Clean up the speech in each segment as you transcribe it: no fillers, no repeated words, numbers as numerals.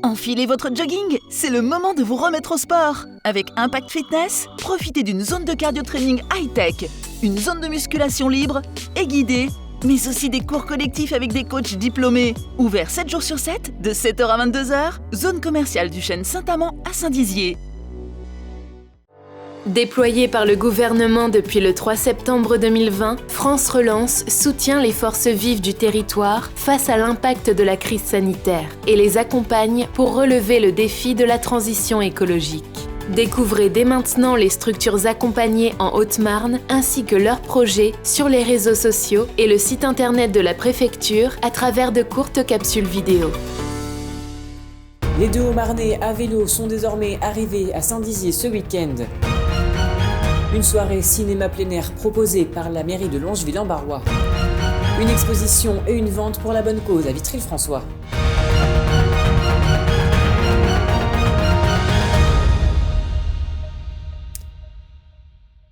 Enfilez votre jogging, c'est le moment de vous remettre au sport. Avec Impact Fitness, profitez d'une zone de cardio-training high-tech, une zone de musculation libre et guidée, mais aussi des cours collectifs avec des coachs diplômés. Ouvert 7 jours sur 7, de 7h à 22h, zone commerciale du chêne Saint-Amand à Saint-Dizier. Déployée par le gouvernement depuis le 3 septembre 2020, France Relance soutient les forces vives du territoire face à l'impact de la crise sanitaire et les accompagne pour relever le défi de la transition écologique. Découvrez dès maintenant les structures accompagnées en Haute-Marne ainsi que leurs projets sur les réseaux sociaux et le site internet de la préfecture à travers de courtes capsules vidéo. Les deux Haut-Marnais à vélo sont désormais arrivés à Saint-Dizier ce week-end. Une soirée cinéma plein air proposée par la mairie de Longeville-en-Barrois. Une exposition et une vente pour la bonne cause à Vitry-le-François.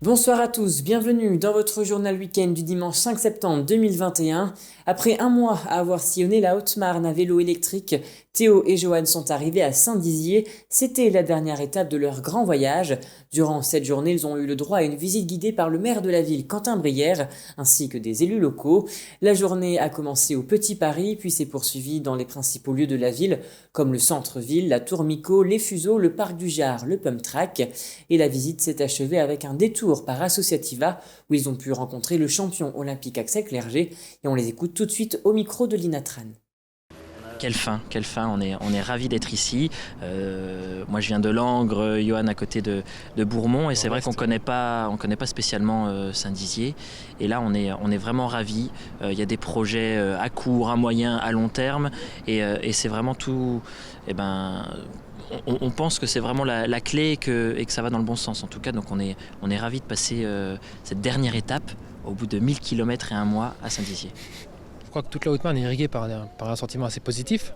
Bonsoir à tous, bienvenue dans votre journal week-end du dimanche 5 septembre 2021. Après un mois à avoir sillonné la Haute-Marne à vélo électrique, Théo et Johan sont arrivés à Saint-Dizier. C'était la dernière étape de leur grand voyage. Durant cette journée, ils ont eu le droit à une visite guidée par le maire de la ville, Quentin Brière, ainsi que des élus locaux. La journée a commencé au Petit Paris, puis s'est poursuivie dans les principaux lieux de la ville, comme le centre-ville, la Tour Micot, les Fuseaux, le parc du Jard, le Pump Track. Et la visite s'est achevée avec un détour par Associativa, où ils ont pu rencontrer le champion olympique Axel Clerget. Et on les écoute tout de suite au micro de Lina Tran. Quelle fin, on est ravis d'être ici. Moi je viens de Langres, Johan à côté de Bourmont, et c'est vrai qu'on connaît pas spécialement Saint-Dizier. Et là on est vraiment ravis. Il y a des projets à court, à moyen, à long terme, et c'est vraiment tout. On pense que c'est vraiment la clé et que ça va dans le bon sens en tout cas. Donc on est ravis de passer cette dernière étape au bout de 1000 km et un mois à Saint-Dizier. Je crois que toute la Haute-Marne est irriguée par un sentiment assez positif.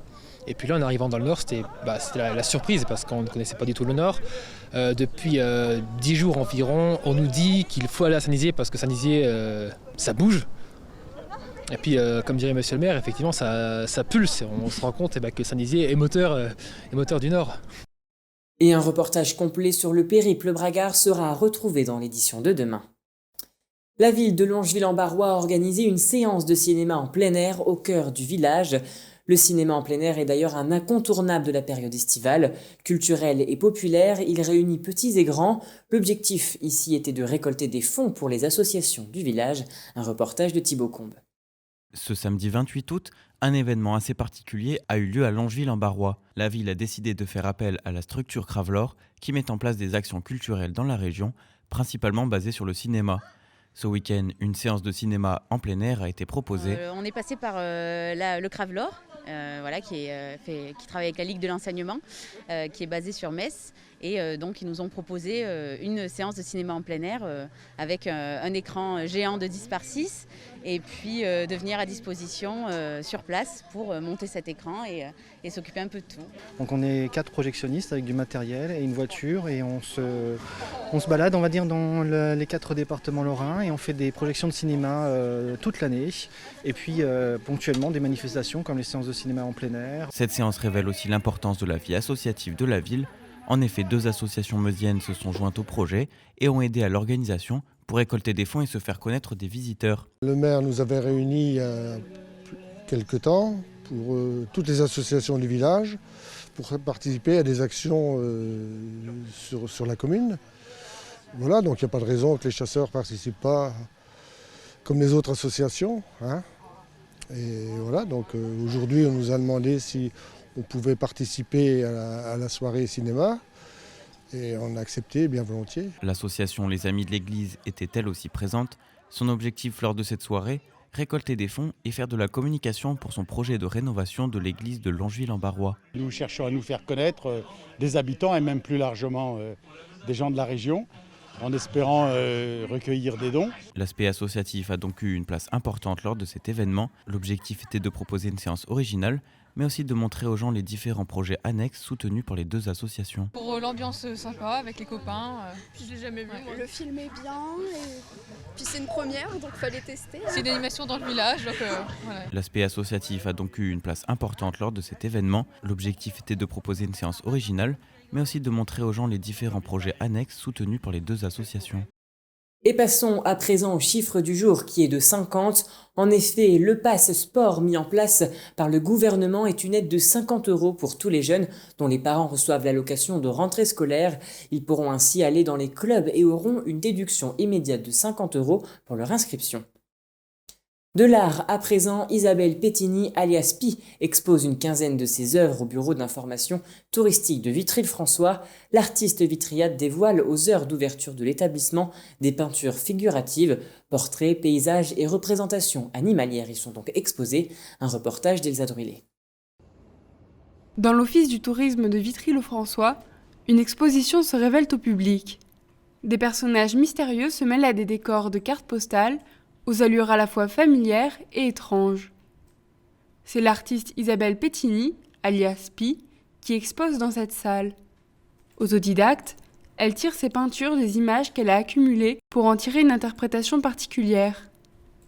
Et puis là, en arrivant dans le Nord, c'était la surprise parce qu'on ne connaissait pas du tout le Nord. Depuis 10 jours environ, on nous dit qu'il faut aller à Saint-Dizier parce que Saint-Dizier, ça bouge. Et puis, comme dirait Monsieur le maire, effectivement, ça pulse. On se rend compte que Saint-Dizier est moteur du Nord. Et un reportage complet sur le périple Bragard sera retrouvé dans l'édition de demain. La ville de Longeville-en-Barrois a organisé une séance de cinéma en plein air au cœur du village. Le cinéma en plein air est d'ailleurs un incontournable de la période estivale. Culturel et populaire, il réunit petits et grands. L'objectif ici était de récolter des fonds pour les associations du village. Un reportage de Thibaut Combe. Ce samedi 28 août, un événement assez particulier a eu lieu à Longeville-en-Barrois. La ville a décidé de faire appel à la structure Cravelor qui met en place des actions culturelles dans la région, principalement basées sur le cinéma. Ce week-end, une séance de cinéma en plein air a été proposée. On est passé par le Cravelor, qui travaille avec la Ligue de l'enseignement, qui est basée sur Metz. Et donc ils nous ont proposé une séance de cinéma en plein air avec un écran géant de 10 par 6 et puis de venir à disposition sur place pour monter cet écran et s'occuper un peu de tout. Donc on est 4 projectionnistes avec du matériel et une voiture et on se balade on va dire dans les 4 départements lorrains et on fait des projections de cinéma toute l'année et puis ponctuellement des manifestations comme les séances de cinéma en plein air. Cette séance révèle aussi l'importance de la vie associative de la ville. En effet, 2 associations meusiennes se sont jointes au projet et ont aidé à l'organisation pour récolter des fonds et se faire connaître des visiteurs. Le maire nous avait réunis il y a quelque temps pour toutes les associations du village pour participer à des actions sur la commune. Voilà, donc il n'y a pas de raison que les chasseurs ne participent pas comme les autres associations. Et voilà, donc aujourd'hui on nous a demandé si on pouvait participer à la soirée cinéma et on a accepté bien volontiers. L'association Les Amis de l'Église était elle aussi présente. Son objectif lors de cette soirée, récolter des fonds et faire de la communication pour son projet de rénovation de l'église de Longeville-en-Barrois. Nous cherchons à nous faire connaître des habitants et même plus largement des gens de la région, en espérant recueillir des dons. L'aspect associatif a donc eu une place importante lors de cet événement. L'objectif était de proposer une séance originale, mais aussi de montrer aux gens les différents projets annexes soutenus par les 2 associations. Pour l'ambiance sympa avec les copains. Puis je l'ai jamais vu. Le film est bien et Puis c'est une première, donc fallait tester. C'est une animation dans le village, donc voilà. L'aspect associatif a donc eu une place importante lors de cet événement. L'objectif était de proposer une séance originale, mais aussi de montrer aux gens les différents projets annexes soutenus par les deux associations. Et passons à présent au chiffre du jour qui est de 50. En effet, le pass sport mis en place par le gouvernement est une aide de 50 € pour tous les jeunes dont les parents reçoivent l'allocation de rentrée scolaire. Ils pourront ainsi aller dans les clubs et auront une déduction immédiate de 50 € pour leur inscription. De l'art, à présent, Isabelle Pétini, alias Pi, expose une quinzaine de ses œuvres au bureau d'information touristique de Vitry-le-François. L'artiste vitriate dévoile aux heures d'ouverture de l'établissement des peintures figuratives, portraits, paysages et représentations animalières y sont donc exposés. Un reportage d'Elsa Druillet. Dans l'office du tourisme de Vitry-le-François, une exposition se révèle au public. Des personnages mystérieux se mêlent à des décors de cartes postales, aux allures à la fois familières et étranges. C'est l'artiste Isabelle Pétini, alias Pi, qui expose dans cette salle. Autodidacte, elle tire ses peintures des images qu'elle a accumulées pour en tirer une interprétation particulière.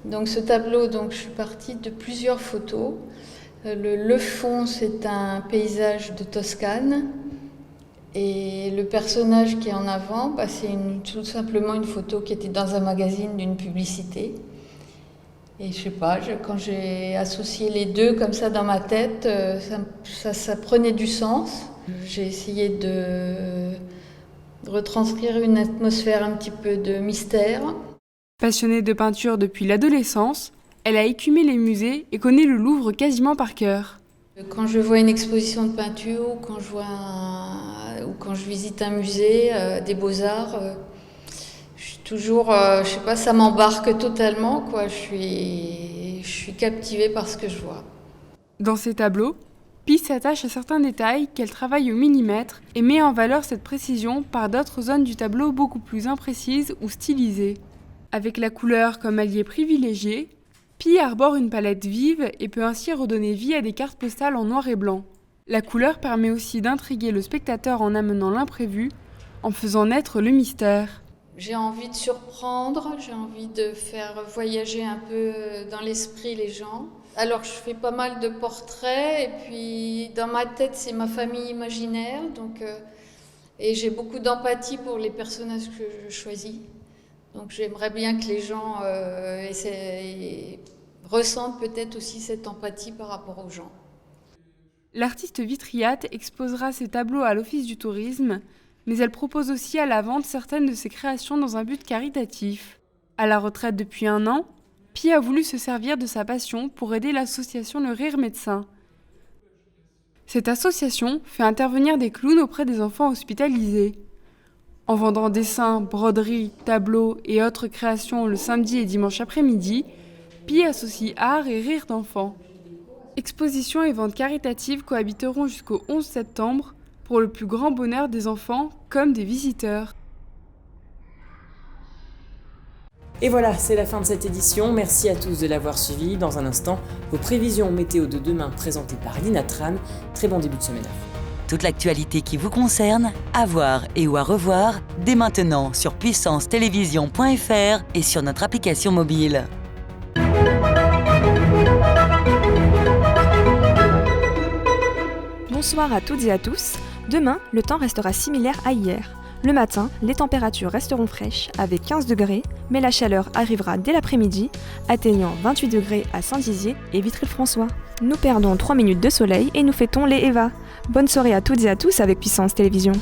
Donc ce tableau, je suis partie de plusieurs photos. Le fond, c'est un paysage de Toscane. Et le personnage qui est en avant, c'est tout simplement une photo qui était dans un magazine d'une publicité. Et je sais pas, quand j'ai associé les deux comme ça dans ma tête, ça prenait du sens. J'ai essayé de retranscrire une atmosphère un petit peu de mystère. Passionnée de peinture depuis l'adolescence, elle a écumé les musées et connaît le Louvre quasiment par cœur. Quand je vois une exposition de peinture ou quand je visite un musée des Beaux-Arts, je suis toujours, ça m'embarque totalement, quoi. Je suis captivée par ce que je vois. Dans ses tableaux, Pi s'attache à certains détails qu'elle travaille au millimètre et met en valeur cette précision par d'autres zones du tableau beaucoup plus imprécises ou stylisées. Avec la couleur comme allié privilégié, Pi arbore une palette vive et peut ainsi redonner vie à des cartes postales en noir et blanc. La couleur permet aussi d'intriguer le spectateur en amenant l'imprévu, en faisant naître le mystère. J'ai envie de surprendre, j'ai envie de faire voyager un peu dans l'esprit les gens. Alors je fais pas mal de portraits et puis dans ma tête c'est ma famille imaginaire, et j'ai beaucoup d'empathie pour les personnages que je choisis. Donc j'aimerais bien que les gens ressentent peut-être aussi cette empathie par rapport aux gens. L'artiste vitriate exposera ses tableaux à l'Office du tourisme, mais elle propose aussi à la vente certaines de ses créations dans un but caritatif. À la retraite depuis 1 an, Pi a voulu se servir de sa passion pour aider l'association Le Rire Médecin. Cette association fait intervenir des clowns auprès des enfants hospitalisés. En vendant dessins, broderies, tableaux et autres créations le samedi et dimanche après-midi, Pi associe art et rire d'enfants. Exposition et vente caritative cohabiteront jusqu'au 11 septembre pour le plus grand bonheur des enfants comme des visiteurs. Et voilà, c'est la fin de cette édition. Merci à tous de l'avoir suivi. Dans un instant, vos prévisions météo de demain présentées par Lina Tran. Très bon début de semaine à vous. Toute l'actualité qui vous concerne, à voir et ou à revoir, dès maintenant sur puissancetélévision.fr et sur notre application mobile. Bonsoir à toutes et à tous. Demain, le temps restera similaire à hier. Le matin, les températures resteront fraîches avec 15 degrés, mais la chaleur arrivera dès l'après-midi, atteignant 28 degrés à Saint-Dizier et Vitry-le-François. Nous perdons 3 minutes de soleil et nous fêtons les Eva. Bonne soirée à toutes et à tous avec Puissance Télévision.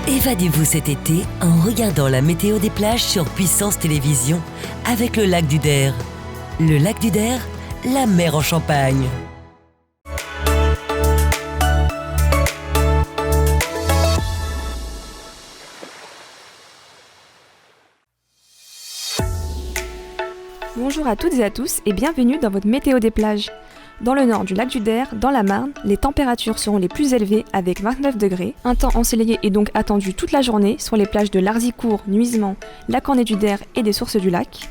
Évadez-vous cet été en regardant la météo des plages sur Puissance Télévision avec le lac du Der. Le lac du Der, la mer en Champagne. Bonjour à toutes et à tous et bienvenue dans votre météo des plages. Dans le nord du lac du Der, dans la Marne, les températures seront les plus élevées avec 29 degrés. Un temps ensoleillé est donc attendu toute la journée sur les plages de Larzicourt, Nuisemont, Lac-en-Nez du Der et des sources du lac.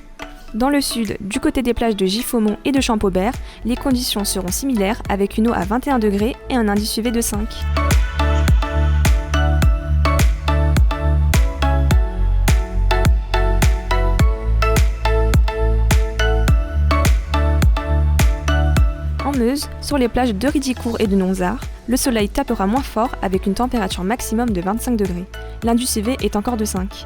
Dans le sud, du côté des plages de Giffaumont et de Champaubert, les conditions seront similaires avec une eau à 21 degrés et un indice UV de 5. En Meuse, sur les plages de Ridicourt et de Nonzard, le soleil tapera moins fort avec une température maximum de 25 degrés. L'indice UV est encore de 5.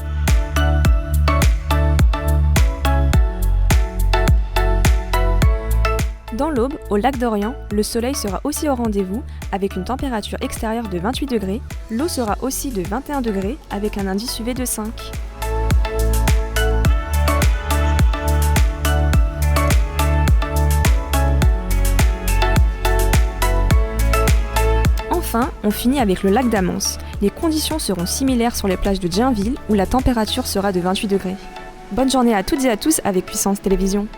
Dans l'Aube, au lac d'Orient, le soleil sera aussi au rendez-vous avec une température extérieure de 28 degrés. L'eau sera aussi de 21 degrés avec un indice UV de 5. Enfin, on finit avec le lac d'Amance. Les conditions seront similaires sur les plages de Dienville où la température sera de 28 degrés. Bonne journée à toutes et à tous avec Puissance Télévision.